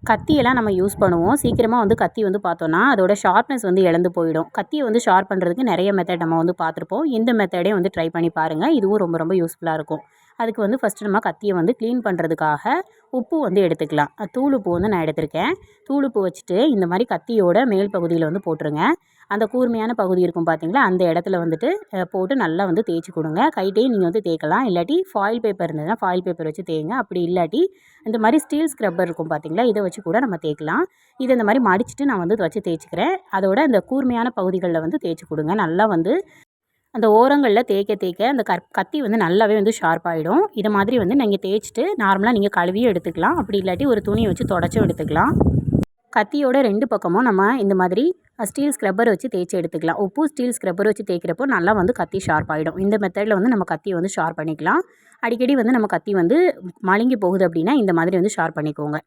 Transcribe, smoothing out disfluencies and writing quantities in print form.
கத்தியெல்லாம் நம்ம யூஸ் பண்ணுவோம். சீக்கிரமாக வந்து கத்தி வந்து பார்த்தோன்னா அதோட ஷார்ப்னஸ் வந்து இழந்து போயிடும். கத்தியை வந்து ஷார்ப் பண்ணுறதுக்கு நிறைய மெத்தட் நம்ம வந்து பார்த்துருப்போம். இந்த மெத்தடே வந்து ட்ரை பண்ணி பாருங்கள். இதுவும் ரொம்ப ரொம்ப யூஸ்ஃபுல்லாக இருக்கும். அதுக்கு வந்து ஃபஸ்ட்டு நம்ம கத்தியை வந்து க்ளீன் பண்ணுறதுக்காக உப்பு வந்து எடுத்துக்கலாம். தூள் உப்பு வந்து நான் எடுத்திருக்கேன். தூள் உப்பு வச்சுட்டு இந்த மாதிரி கத்தியோட மேல் பகுதியில் வந்து போட்டுருங்க. அந்த கூர்மையான பகுதி இருக்கும் பார்த்தீங்களா, அந்த இடத்துல வந்துட்டு போட்டு நல்லா வந்து தேய்ச்சி கொடுங்க. கைட்டையும் நீங்கள் வந்து தேய்க்கலாம். இல்லாட்டி ஃபாயில் பேப்பர் இருந்ததுன்னா ஃபாயில் பேப்பர் வச்சு தேய்ங்க. அப்படி இல்லாட்டி இந்த மாதிரி ஸ்டீல் ஸ்க்ரப்பர் இருக்கும் பார்த்தீங்களா, இதை வச்சு கூட நம்ம தேய்க்கலாம். இதை இந்த மாதிரி மடிச்சுட்டு நான் வந்து வச்சு தேய்ச்சிக்கிறேன். அதோட அந்த கூர்மையான பகுதிகளில் வந்து தேய்ச்சி கொடுங்க. நல்லா வந்து அந்த ஓரங்களில் தேய்க்க தேய்க்க அந்த கத்தி வந்து நல்லாவே வந்து ஷார்ப் ஆகிடும். இதை மாதிரி வந்து நீங்கள் தேய்ச்சிட்டு நார்மலாக நீங்கள் கழுவியும் எடுத்துக்கலாம். அப்படி இல்லாட்டி ஒரு துணியை வச்சு தொடச்சும் எடுத்துக்கலாம். கத்தியோட 2 பக்கமும் நம்ம இந்த மாதிரி ஸ்டீல் ஸ்க்ரப்பர் வச்சு தேய்ச்சி எடுத்துக்கலாம். உப்பு ஸ்டீல் ஸ்க்ரப்பர் வச்சு தேய்க்கிறப்போ நல்லா வந்து கத்தி ஷார்ப் ஆகிடும். இந்த மெத்தடில் வந்து நம்ம கத்தியை வந்து ஷார்ப் பண்ணிக்கலாம். அடிக்கடி வந்து நம்ம கத்தி வந்து மழுங்கி போகுது அப்படின்னா இந்த மாதிரி வந்து ஷார்ப் பண்ணிக்கோங்க.